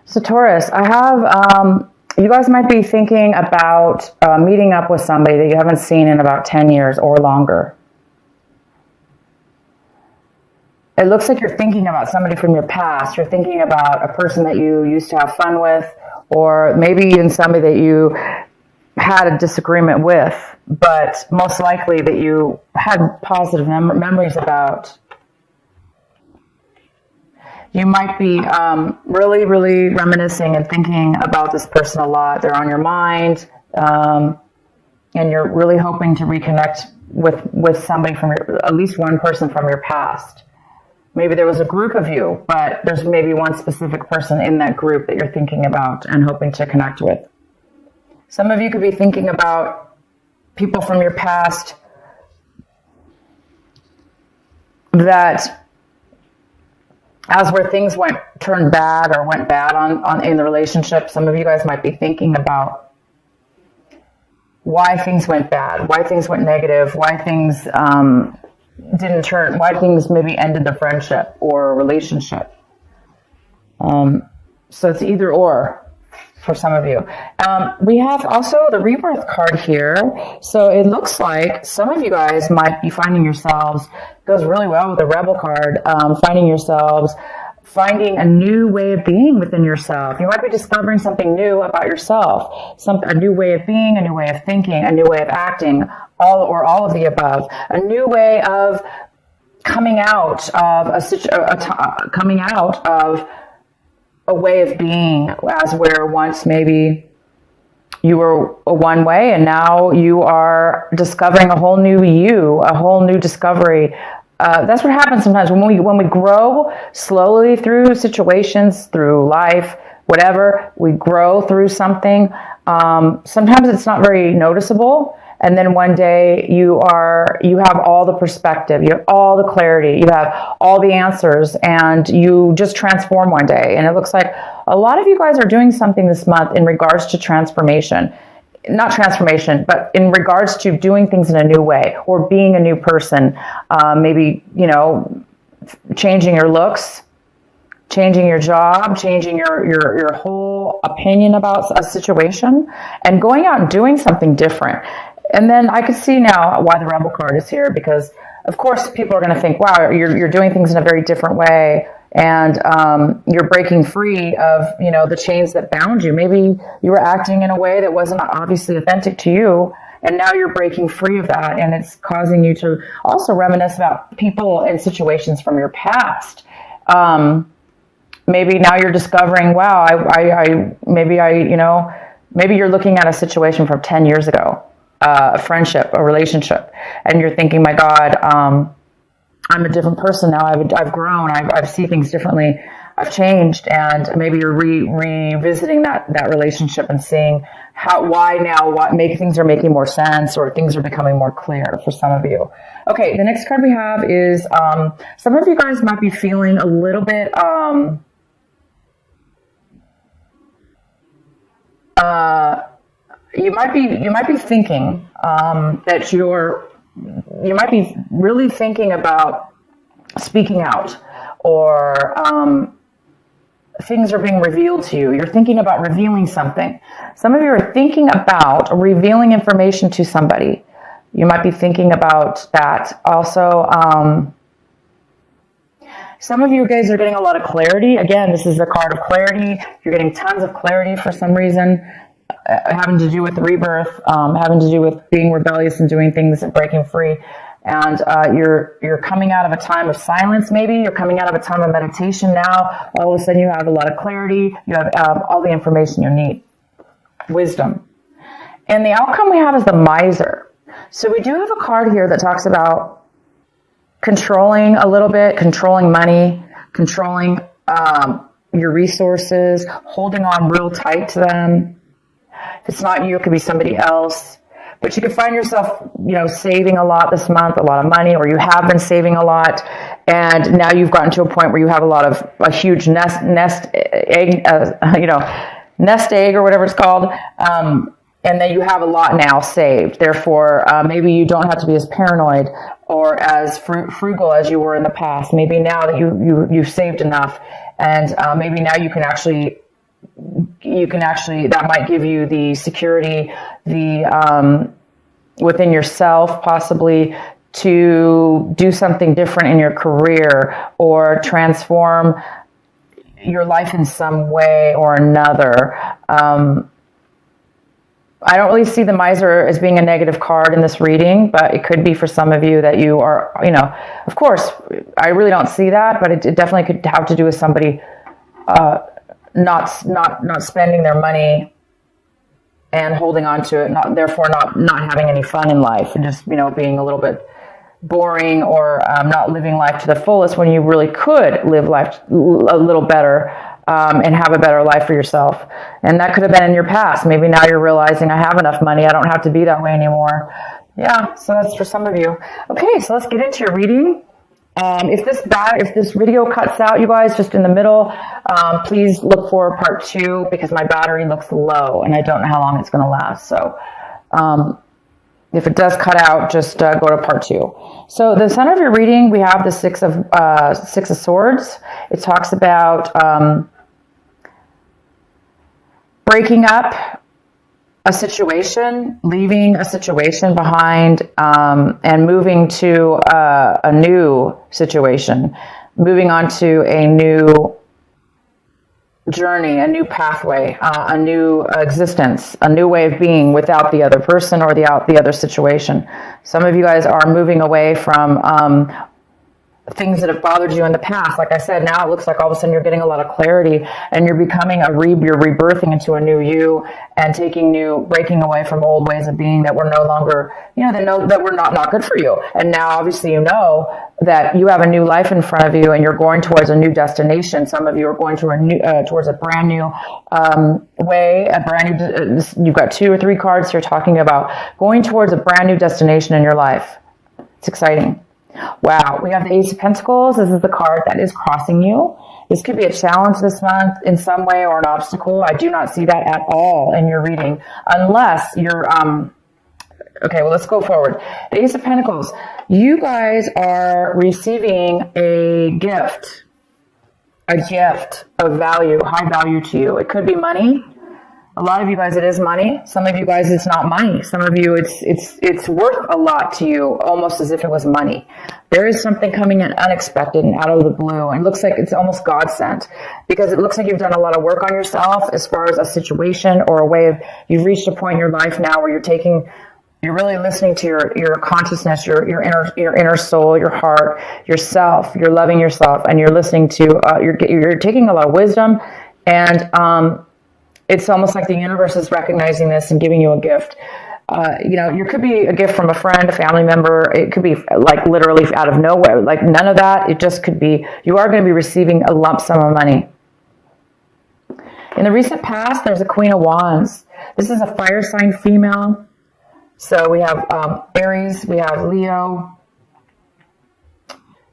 So Taurus, I have, you guys might be thinking about meeting up with somebody that you haven't seen in about 10 years or longer. It looks like you're thinking about somebody from your past. You're thinking about a person that you used to have fun with, or maybe even somebody that you had a disagreement with, but most likely that you had positive memories about. You might be really, really reminiscing and thinking about this person a lot. They're on your mind, and you're really hoping to reconnect with somebody from at least one person from your past. Maybe there was a group of you, but there's maybe one specific person in that group that you're thinking about and hoping to connect with. Some of you could be thinking about people from your past that, as where things turned bad or went bad in the relationship, some of you guys might be thinking about why things went bad, why things went negative, why things why things maybe ended the friendship or relationship. So it's either or for some of you. We have also the rebirth card here. So it looks like some of you guys might be finding yourselves, goes really well with the rebel card, finding a new way of being within yourself. You might be discovering something new about yourself, a new way of being, a new way of thinking, a new way of acting, all of the above, a new way of coming out of a way of being, as where once maybe you were a one way and now you are discovering a whole new you, a whole new discovery. That's what happens sometimes when we grow slowly through situations, through life, whatever, we grow through something. Sometimes it's not very noticeable. And then one day you have all the perspective, you have all the clarity, you have all the answers, and you just transform one day. And it looks like a lot of you guys are doing something this month in regards to transformation. Not transformation, but in regards to doing things in a new way or being a new person. Maybe, changing your looks, changing your job, changing your whole opinion about a situation, and going out and doing something different. And then I could see now why the Rebel card is here, because of course people are going to think, wow, you're doing things in a very different way, and you're breaking free of the chains that bound you. Maybe you were acting in a way that wasn't obviously authentic to you, and now you're breaking free of that, and it's causing you to also reminisce about people and situations from your past. Maybe now you're discovering, wow, maybe you're looking at a situation from 10 years ago. A friendship, a relationship, and you're thinking, my God, I'm a different person now. I've grown. I see things differently. I've changed, and maybe you're revisiting that relationship and seeing things are making more sense, or things are becoming more clear for some of you. Okay, the next card we have is some of you guys might be feeling a little bit you might be thinking that you might be really thinking about speaking out, or things are being revealed to you. You're thinking about revealing something. Some of you are thinking about revealing information to somebody. You might be thinking about that. Also, some of you guys are getting a lot of clarity. Again, this is a card of clarity. You're getting tons of clarity for some reason. Having to do with rebirth, having to do with being rebellious and doing things and breaking free. And you're coming out of a time of silence, maybe. You're coming out of a time of meditation now. All of a sudden you have a lot of clarity. You have all the information you need. Wisdom. And the outcome we have is the miser. So we do have a card here that talks about controlling a little bit, controlling money, controlling your resources, holding on real tight to them. If it's not you, it could be somebody else. But you could find yourself, saving a lot this month, a lot of money, or you have been saving a lot, and now you've gotten to a point where you have a huge nest egg, nest egg or whatever it's called, and then you have a lot now saved. Therefore, maybe you don't have to be as paranoid or as frugal as you were in the past. Maybe now that you've saved enough, and maybe now you can actually you can actually, that might give you the security, the within yourself, possibly to do something different in your career or transform your life in some way or another. I don't really see the miser as being a negative card in this reading, but it could be for some of you that you are, of course, I really don't see that, but it definitely could have to do with somebody not spending their money and holding on to it, therefore not having any fun in life, and just, being a little bit boring, or not living life to the fullest when you really could live life a little better, and have a better life for yourself. And that could have been in your past. Maybe now you're realizing, I have enough money, I don't have to be that way anymore. Yeah, so that's for some of you. Okay, so let's get into your reading. If this video cuts out, you guys, just in the middle, please look for part 2, because my battery looks low and I don't know how long it's going to last. So if it does cut out, just go to part 2. So the center of your reading, we have the Six of Swords. It talks about breaking up a situation, leaving a situation behind, and moving to a new situation, moving on to a new journey, a new pathway, a new existence, a new way of being without the other person or the other situation. Some of you guys are moving away from things that have bothered you in the past. Like I said, now it looks like all of a sudden you're getting a lot of clarity, and you're becoming you're rebirthing into a new you, and breaking away from old ways of being that were no longer, that were not good for you. And now obviously that you have a new life in front of you, and you're going towards a new destination. Some of you are going towards a brand new way, you've got 2 or 3 cards here talking about going towards a brand new destination in your life. It's exciting. Wow, we have the Ace of Pentacles. This is the card that is crossing you. This could be a challenge this month in some way, or an obstacle. I do not see that at all in your reading, unless you're, okay, well, let's go forward. The Ace of Pentacles. You guys are receiving a gift of value, high value to you. It could be money. A lot of you guys, it is money. Some of you guys, it's not money. Some of you, it's worth a lot to you, almost as if it was money. There is something coming in unexpected and out of the blue. And it looks like it's almost God sent, because it looks like you've done a lot of work on yourself as far as a situation or a way of, you've reached a point in your life now where you're really listening to your consciousness, your inner soul, your heart, yourself. You're loving yourself, and you're listening to, you're taking a lot of wisdom, and, it's almost like the universe is recognizing this and giving you a gift. You could be a gift from a friend, a family member. It could be like literally out of nowhere, like none of that. It just could be, you are going to be receiving a lump sum of money. In the recent past, there's a Queen of Wands. This is a fire sign female. So we have Aries, we have Leo,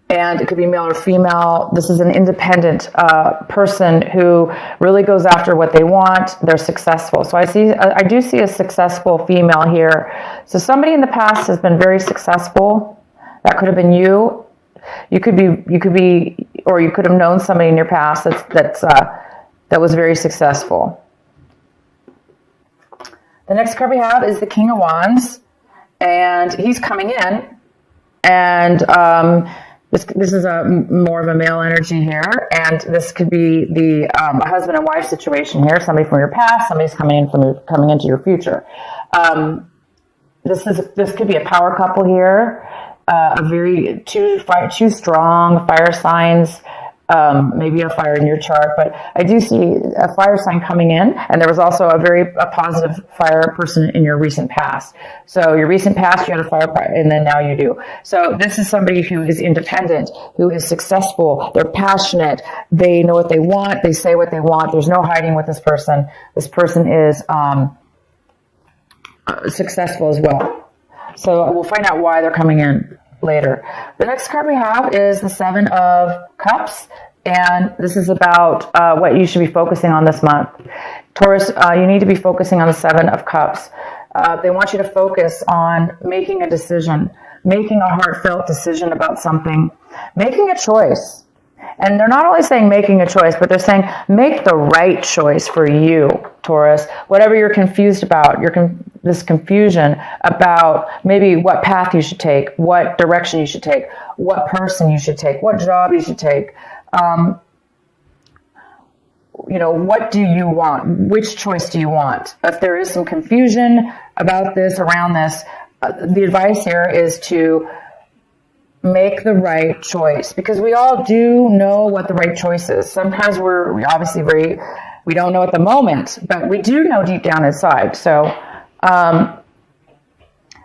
and it could be male or female. This is an independent person who really goes after what they want. They're successful. So I do see a successful female here. So somebody in the past has been very successful. That could have been you. You could be, or you could have known somebody in your past that was very successful. The next card we have is the King of Wands, and he's coming in, and This is more of a male energy here, and this could be the husband and wife situation here. Somebody from your past, somebody's coming into your future. This could be a power couple here. Two strong fire signs. Maybe a fire in your chart, but I do see a fire sign coming in, and there was also a positive fire person in your recent past. So your recent past, you had a fire, and then now you do. So this is somebody who is independent, who is successful. They're passionate. They know what they want. They say what they want. There's no hiding with this person. This person is successful as well. So we'll find out why they're coming in later. The next card we have is the Seven of Cups, and this is about what you should be focusing on this month. Taurus, you need to be focusing on the Seven of Cups. They want you to focus on making a decision, making a heartfelt decision about something, making a choice. And they're not only saying making a choice, but they're saying make the right choice for you, Taurus. Whatever you're confused about, this confusion about maybe what path you should take, what direction you should take, what person you should take, what job you should take. What do you want? Which choice do you want? If there is some confusion about this, around this, the advice here is to make the right choice, because we all do know what the right choice is. Sometimes we obviously we don't know at the moment, but we do know deep down inside. So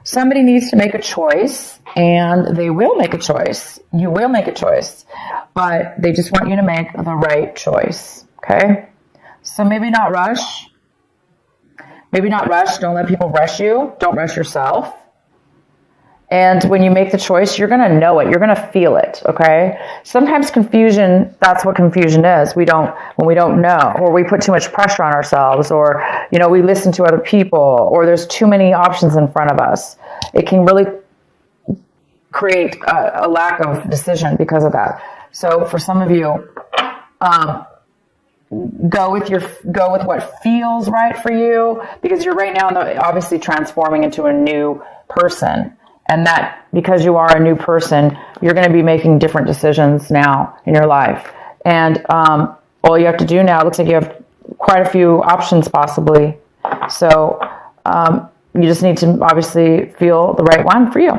somebody needs to make a choice, and they will make a choice. You will make a choice, but they just want you to make the right choice. Okay? So maybe not rush. Maybe not rush. Don't let people rush you. Don't rush yourself. And when you make the choice, you're going to know it. You're going to feel it, okay? Sometimes confusion, that's what confusion is. When we don't know, or we put too much pressure on ourselves, or, we listen to other people, or there's too many options in front of us. It can really create a lack of decision because of that. So for some of you, go with what feels right for you, because you're right now obviously transforming into a new person. And that, because you are a new person, you're going to be making different decisions now in your life. And all you have to do now, it looks like you have quite a few options possibly. So you just need to obviously feel the right one for you.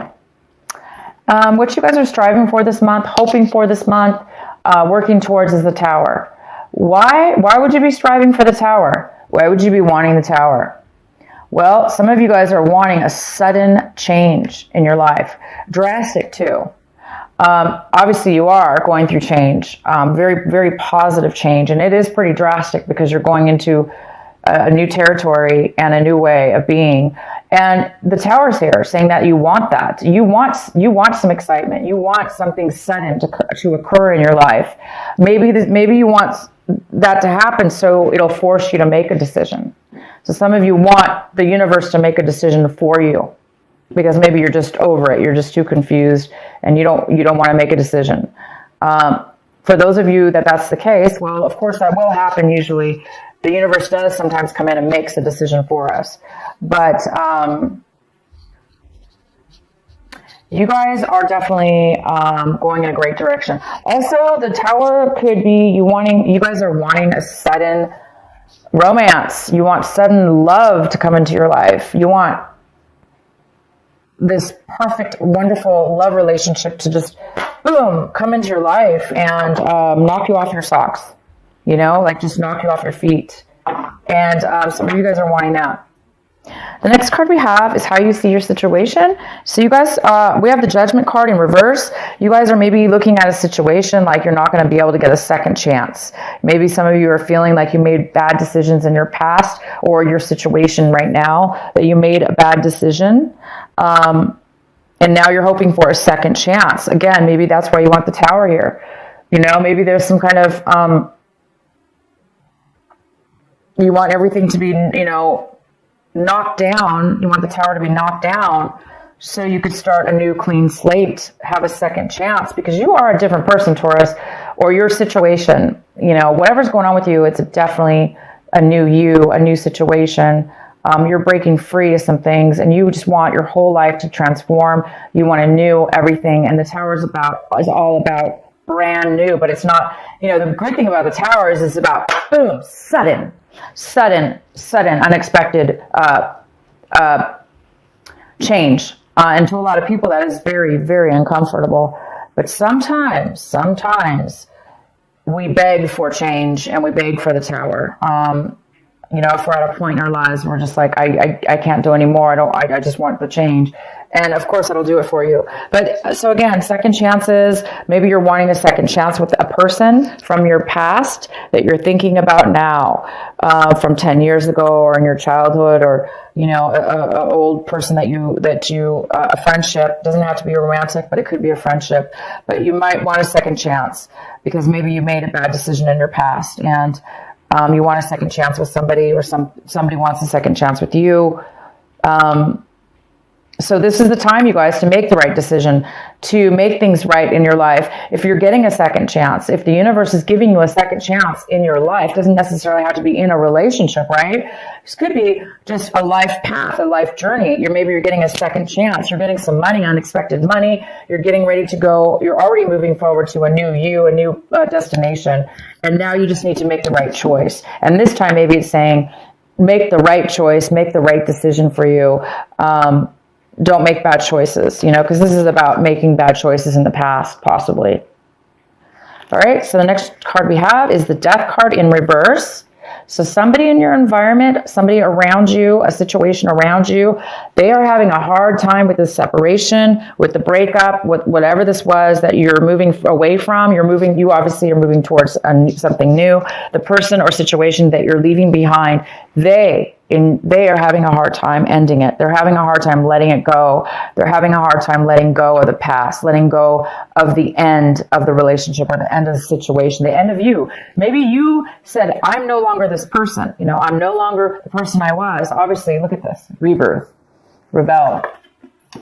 What you guys are striving for this month, hoping for this month, working towards is the Tower. Why would you be striving for the Tower? Why would you be wanting the Tower? Well, some of you guys are wanting a sudden change in your life. Drastic too. Obviously you are going through change, very, very positive change. And it is pretty drastic because you're going into a new territory and a new way of being. And the Tower's here saying that you want that. You want some excitement. You want something sudden to occur in your life. Maybe you want that to happen so it'll force you to make a decision. So some of you want the universe to make a decision for you, because maybe you're just over it. You're just too confused and you don't want to make a decision. For those of you that's the case, well, of course that will happen usually. The universe does sometimes come in and makes a decision for us. But you guys are definitely going in a great direction. Also, the Tower could be you guys are wanting a sudden romance. You want sudden love to come into your life. You want this perfect, wonderful love relationship to just, boom, come into your life and knock you off your socks. Just knock you off your feet. And some of you guys are wanting that. The next card we have is how you see your situation. So you guys, we have the Judgment card in reverse. You guys are maybe looking at a situation like you're not going to be able to get a second chance. Maybe some of you are feeling like you made bad decisions in your past, or your situation right now, that you made a bad decision. And now you're hoping for a second chance. Again, maybe that's why you want the Tower here. Maybe there's some kind of, you want everything to be, knocked down. You want the Tower to be knocked down so you could start a new clean slate, have a second chance, because you are a different person, Taurus, or your situation, whatever's going on with you, it's definitely a new you, a new situation. You're breaking free of some things, and you just want your whole life to transform. You want a new everything, and the Tower is all about brand new, but it's not, the good thing about the Tower is it's about, boom, sudden, unexpected change. And to a lot of people, that is very, very uncomfortable. But sometimes we beg for change, and we beg for the Tower. If we're at a point in our lives, we're just like, I can't do anymore. I just want the change. And of course, that'll do it for you. But so again, second chances, maybe you're wanting a second chance with a person from your past that you're thinking about now, from 10 years ago, or in your childhood, or, a old person a friendship. Doesn't have to be a romantic, but it could be a friendship. But you might want a second chance because maybe you made a bad decision in your past, and you want a second chance with somebody, or somebody wants a second chance with you. So this is the time, you guys, to make the right decision, to make things right in your life. If you're getting a second chance, if the universe is giving you a second chance in your life, doesn't necessarily have to be in a relationship, right? This could be just a life path, a life journey. Maybe you're getting a second chance. You're getting some money, unexpected money. You're getting ready to go. You're already moving forward to a new you, a new destination. And now you just need to make the right choice. And this time, maybe it's saying, make the right choice, make the right decision for you. Don't make bad choices, because this is about making bad choices in the past, possibly. All right, so the next card we have is the Death card in reverse. So somebody in your environment, somebody around you, a situation around you, they are having a hard time with the separation, with the breakup, with whatever this was that you're moving away from. You obviously are moving towards something new. The person or situation that you're leaving behind, they are having a hard time ending it. They're having a hard time letting it go. They're having a hard time letting go of the past, letting go of the end of the relationship or the end of the situation, the end of you. Maybe you said, I'm no longer this person. I'm no longer the person I was. Obviously, look at this. Rebirth, rebel,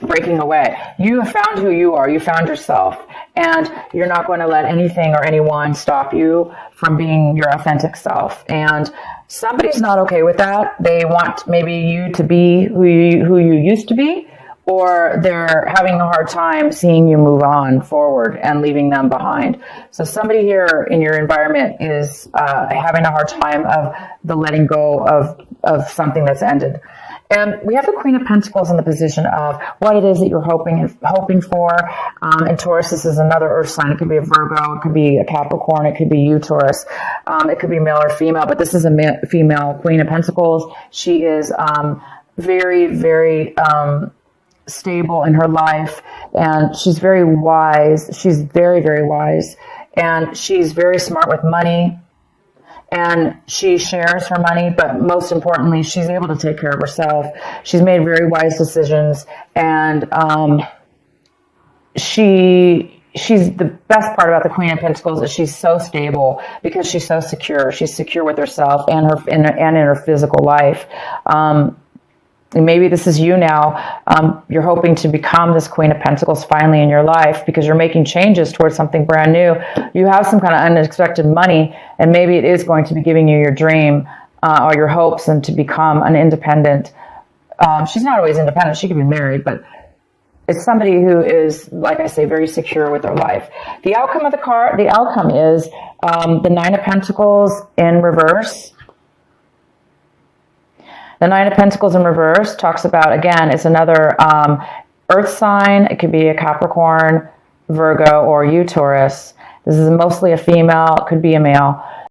breaking away. You have found who you are. You found yourself. And you're not going to let anything or anyone stop you from being your authentic self. And somebody's not okay with that. They want maybe you to be who you used to be, or they're having a hard time seeing you move on forward and leaving them behind. So somebody here in your environment is having a hard time of the letting go of something that's ended. And we have the Queen of Pentacles in the position of what it is that you're hoping for. And Taurus, this is another earth sign. It could be a Virgo, it could be a Capricorn, it could be you, Taurus. It could be male or female, but this is a female Queen of Pentacles. She is very, very stable in her life, and she's very wise. She's very, very wise, and she's very smart with money. And she shares her money, but most importantly, she's able to take care of herself. She's made very wise decisions, and she's the best part about the Queen of Pentacles is she's so stable because she's so secure. She's secure with herself and in her physical life. And maybe this is you now. You're hoping to become this Queen of Pentacles finally in your life because you're making changes towards something brand new. You have some kind of unexpected money, and maybe it is going to be giving you your dream or your hopes and to become an independent. She's not always independent. She could be married, but it's somebody who is, like I say, very secure with their life. The outcome of the outcome is the Nine of Pentacles in reverse. The Nine of Pentacles in reverse talks about, again, it's another earth sign. It could be a Capricorn, Virgo, or you, Taurus. This is mostly a female. It could be a male.